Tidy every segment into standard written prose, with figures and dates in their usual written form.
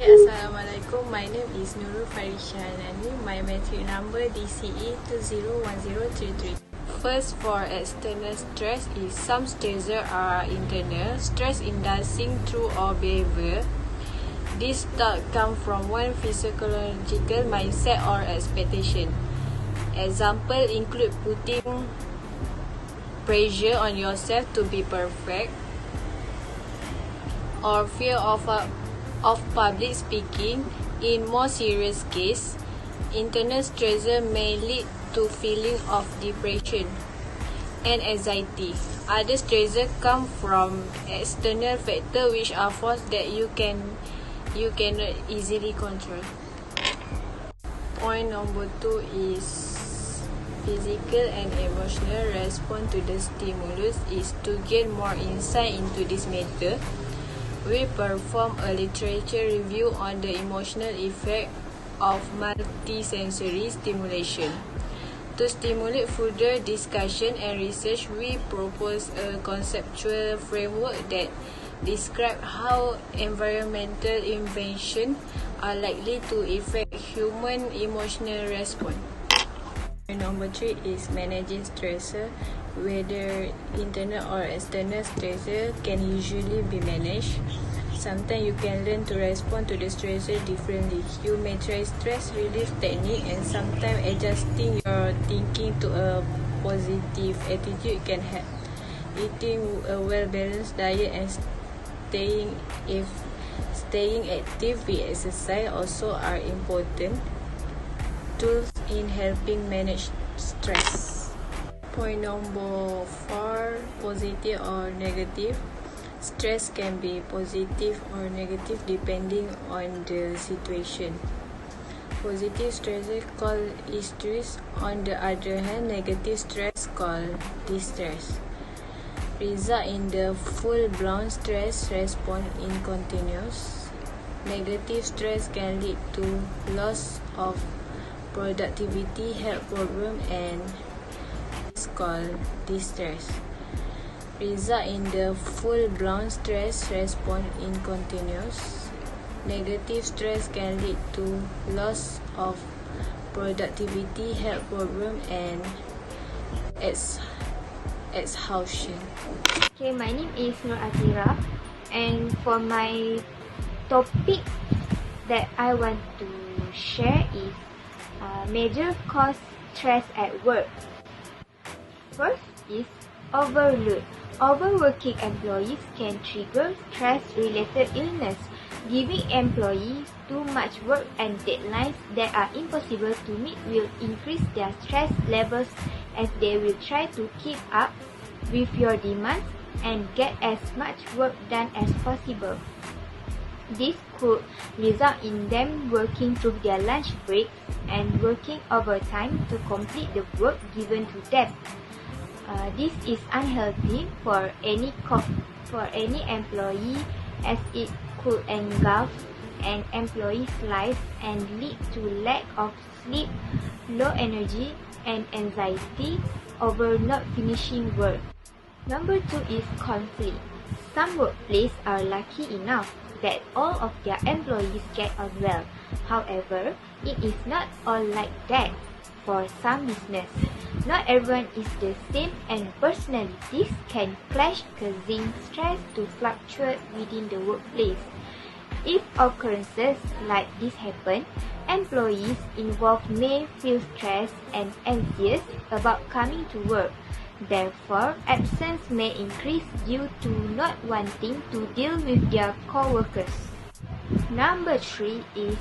Assalamualaikum. My name is NURUL HANNANI. My metric number DCE 201033. First, for external stress is some stresses are internal, stress inducing through or behavior. This thought come from one physiological mindset or expectation. Example include putting pressure on yourself to be perfect, or fear of public speaking. In more serious case, internal stressor may lead to feeling of depression and anxiety. Other stressors come from external factors which are forces that you cannot easily control. Point number 2 is physical and emotional response to the stimulus. Is to gain more insight into this matter, we perform a literature review on the emotional effect of multisensory stimulation. To stimulate further discussion and research, we propose a conceptual framework that describes how environmental interventions are likely to affect human emotional response. Number 3 is managing stressor. Whether internal or external stressor can usually be managed. Sometimes you can learn to respond to the stressor differently. You may try stress relief technique, and sometimes adjusting your thinking to a positive attitude can help. Eating a well-balanced diet and staying active with exercise also are important tools in helping manage stress. Point number 4, positive or negative. Stress can be positive or negative depending on the situation. Positive stress called eustress. On the other hand, negative stress called distress. Result in the full-blown stress response in continuous. Negative stress can lead to loss of productivity, health problem, and called distress. Result in the full-blown stress response in continuous. Negative stress can lead to loss of productivity, health problem, and exhaustion. Okay, my name is ATHIRAH, and for my topic that I want to share is major cause stress at work. First is overload. Overworking employees can trigger stress-related illness. Giving employees too much work and deadlines that are impossible to meet will increase their stress levels, as they will try to keep up with your demands and get as much work done as possible. This could result in them working through their lunch breaks and working overtime to complete the work given to them. This is unhealthy for any employee, as it could engulf an employee's life and lead to lack of sleep, low energy, and anxiety over not finishing work. Number 2 is conflict. Some workplaces are lucky enough that all of their employees get on well. However, it is not all like that. For some business, not everyone is the same, and personalities can clash, causing stress to fluctuate within the workplace. If occurrences like this happen, employees involved may feel stressed and anxious about coming to work. Therefore, absence may increase due to not wanting to deal with their co-workers. Number 3 is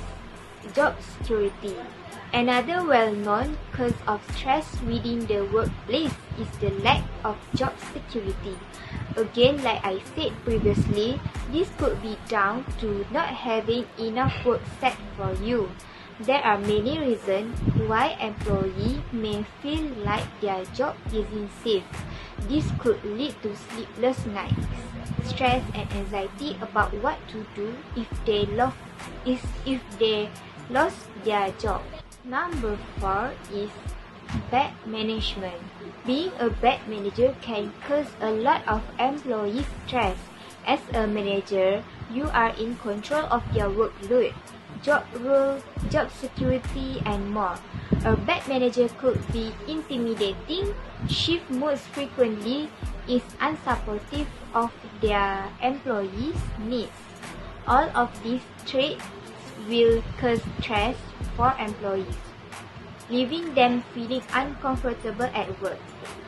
job security. Another well-known cause of stress within the workplace is the lack of job security. Again, like I said previously, this could be down to not having enough work set for you. There are many reasons why employees may feel like their job isn't safe. This could lead to sleepless nights, stress and anxiety about what to do if they lost their job. Number 4 is bad management. Being a bad manager can cause a lot of employee stress. As a manager, You are in control of their workload, job role, job security, and more. A bad manager could be intimidating, shift modes frequently, is unsupportive of their employees' needs. All of these traits will cause stress for employees, leaving them feeling uncomfortable at work.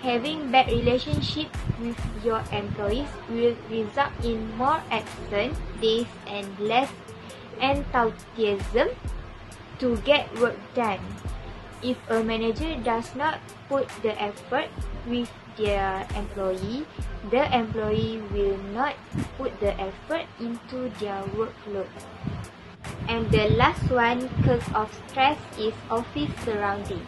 Having bad relationships with your employees will result in more absent days and less enthusiasm to get work done. If a manager does not put the effort with their employee, the employee will not put the effort into their workload. And the last one, cause of stress, is office surrounding.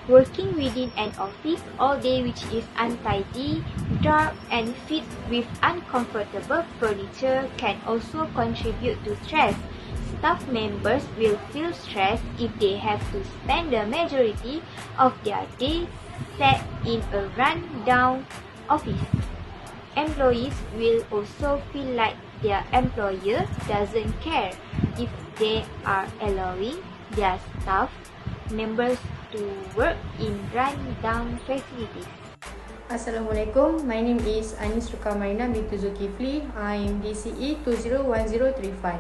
Working within an office all day which is untidy, dark, and filled with uncomfortable furniture can also contribute to stress. Staff members will feel stressed if they have to spend the majority of their day sat in a run-down office. Employees will also feel like their employer doesn't care if they are allowing their staff members to work in run-down facilities. Assalamualaikum, my name is QAMARINA binti ZULKIFLE. I am DCE 201035.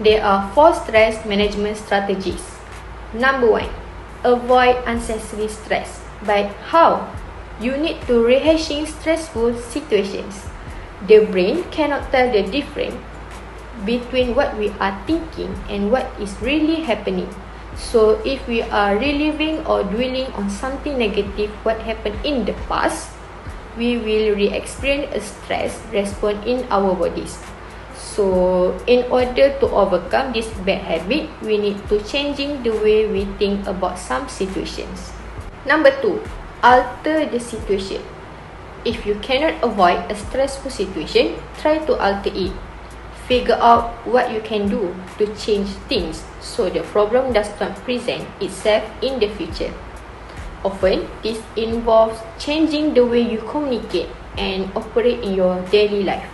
There are 4 stress management strategies. Number 1, avoid unnecessary stress. But how? You need to rehashing stressful situations. The brain cannot tell the difference between what we are thinking and what is really happening. So if we are reliving or dwelling on something negative what happened in the past, we will re-experience a stress response in our bodies. So in order to overcome this bad habit, we need to changing the way we think about some situations. Number 2, alter the situation. If you cannot avoid a stressful situation, try to alter it. Figure out what you can do to change things so the problem does not present itself in the future. Often, this involves changing the way you communicate and operate in your daily life.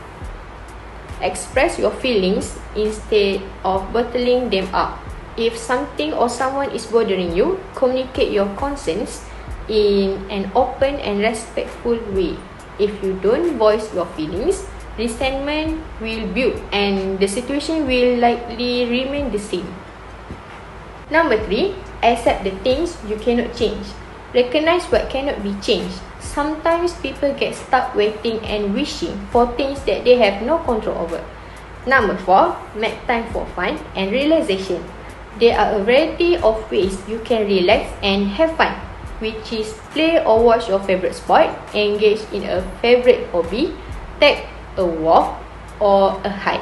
Express your feelings instead of bottling them up. If something or someone is bothering you, communicate your concerns in an open and respectful way. If you don't voice your feelings, resentment will build and the situation will likely remain the same. Number 3, accept the things you cannot change. Recognize what cannot be changed. Sometimes people get stuck waiting and wishing for things that they have no control over. Number 4, make time for fun and relaxation. There are a variety of ways you can relax and have fun, which is play or watch your favorite sport, engage in a favorite hobby, take a walk or a hike.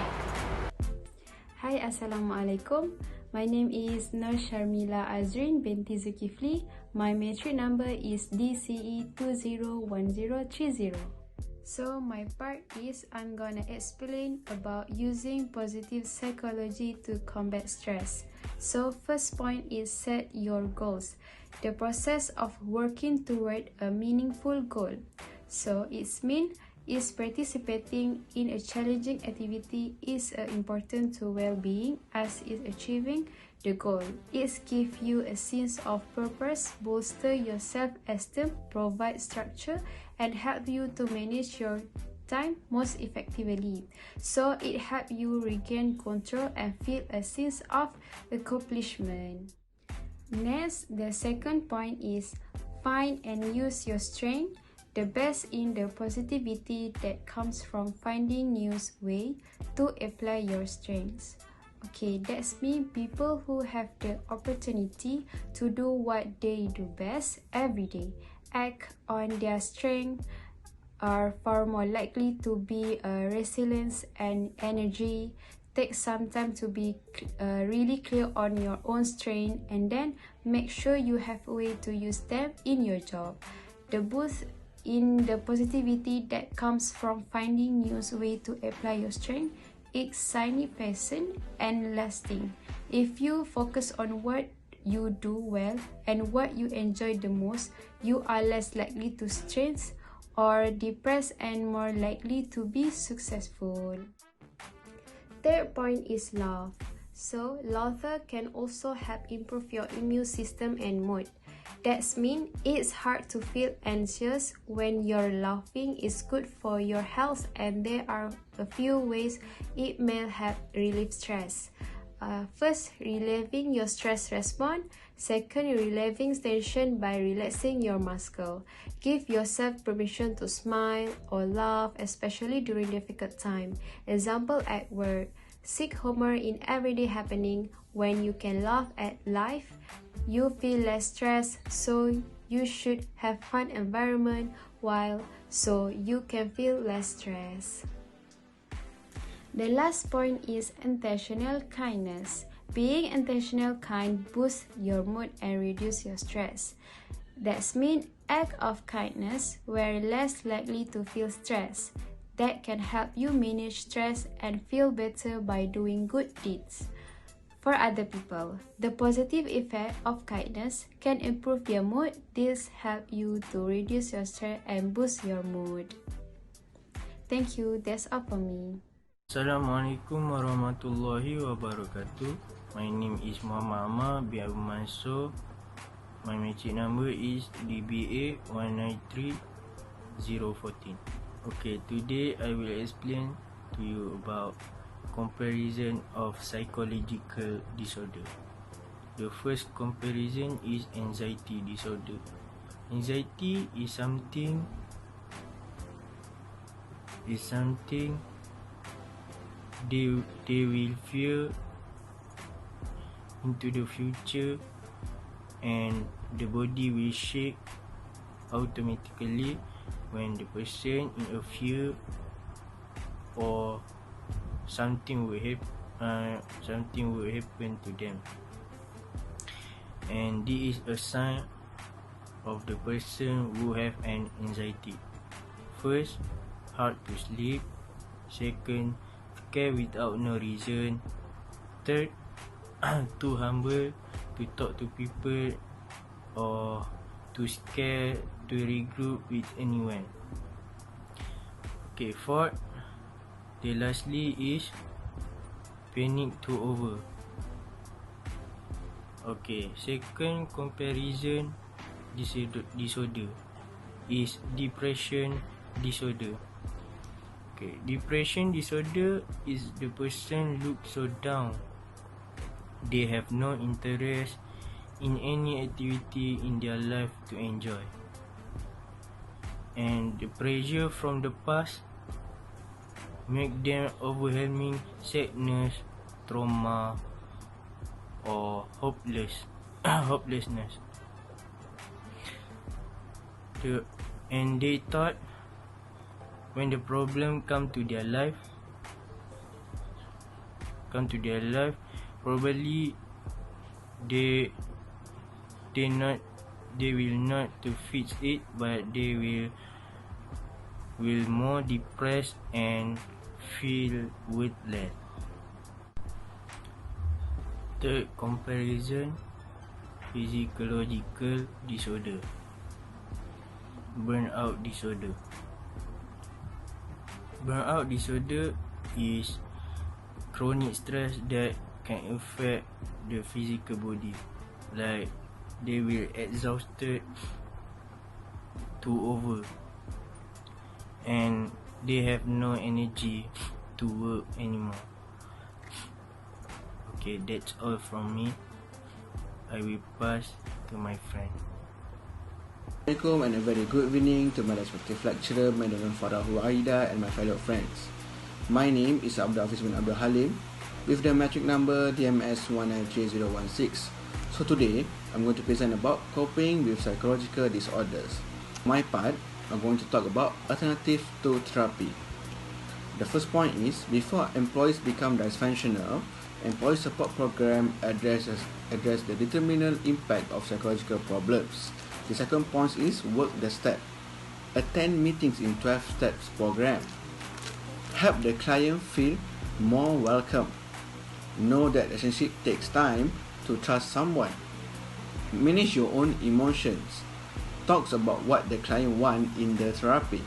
Hi, Assalamualaikum. My name is Sharmila Azreen binti ZULKIFLE. My matric number is DCE 201030. So my part is I'm gonna explain about using positive psychology to combat stress. So first point is set your goals. The process of working toward a meaningful goal. So it's mean is participating in a challenging activity is important to well-being as is achieving the goal. It gives you a sense of purpose, bolster your self-esteem, provide structure, and help you to manage your time most effectively. So it helps you regain control and feel a sense of accomplishment. Next, the second point is find and use your strength. The best in the positivity that comes from finding new way to apply your strengths. Okay, that's mean people who have the opportunity to do what they do best every day, act on their strength, are far more likely to be resilient and energy. Take some time to be really clear on your own strength and then make sure you have a way to use them in your job. The boost in the positivity that comes from finding new way to apply your strength is significant and lasting. If you focus on what you do well and what you enjoy the most, you are less likely to stress or depressed and more likely to be successful. third point is laugh. So, laughter can also help improve your immune system and mood. That means it's hard to feel anxious when you're laughing is good for your health, and there are a few ways it may help relieve stress. First, relieving your stress response. Second, relieving tension by relaxing your muscle. Give yourself permission to smile or laugh, especially during difficult time. Example at work. Seek humor in everyday happening. When you can laugh at life, you feel less stressed, so you should have fun environment so you can feel less stress. The last point is intentional kindness. Being intentional kind boosts your mood and reduce your stress. That means act of kindness were less likely to feel stress. That can help you manage stress and feel better by doing good deeds for other people. The positive effect of kindness can improve their mood. This helps you to reduce your stress and boost your mood. Thank you. That's all for me. Assalamualaikum warahmatullahi wabarakatuh. My name is Muhammad Ammar bin MANSOR. My metric number is DBA 193014. Okay, today I will explain to you about comparison of psychological disorder. The first comparison is anxiety disorder. Anxiety is something they will fear into the future, and the body will shake automatically when the person in a fear or something will happen to them, and this is a sign of the person who have an anxiety. First, hard to sleep. Second, care without no reason. Third, too humble to talk to people or too scared to regroup with anyone. Okay, fourth, the lastly is panic to over. Okay, second comparison disorder is depression disorder. Okay, depression disorder is the person looks so down. They have no interest in any activity in their life to enjoy, and the pressure from the past make them overwhelming sadness, trauma, or hopelessness. And they thought when the problem come to their life, probably they will not to fix it, but they will more depressed and feel worthless. Third comparison, physiological disorder. Burnout disorder. Burnout disorder is chronic stress that can affect the physical body, like they will exhausted to over, and they have no energy to work anymore. Okay, that's all from me. I will pass to my friend. Assalamualaikum and a very good evening to my respective lecturer, Madam Farahul Aida, and my fellow friends. My name is ABDUL bin Abdul Halim with the metric number DMS 193016. So today, I'm going to present about coping with psychological disorders. My part, I'm going to talk about alternative to therapy. The first point is, before employees become dysfunctional, employee support program address the determinal impact of psychological problems. The second point is work the step. Attend meetings in 12 steps program. Help the client feel more welcome. Know that relationship takes time to trust someone. Manage your own emotions. Talks about what the client wants in the therapy.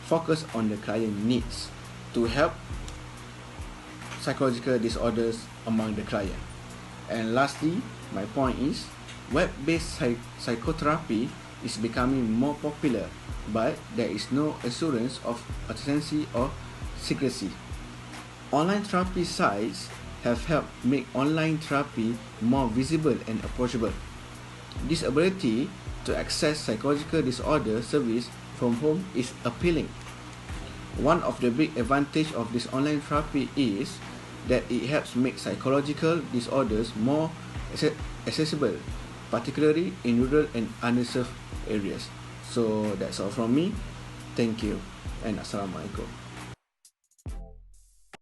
Focus on the client needs to help psychological disorders among the client. And lastly, my point is, web-based psychotherapy is becoming more popular, but there is no assurance of authenticity or secrecy. Online therapy sites have helped make online therapy more visible and approachable. This ability to access psychological disorder service from home is appealing. One of the big advantages of this online therapy is that it helps make psychological disorders more accessible, particularly in rural and underserved areas. So that's all from me. Thank you and Assalamualaikum.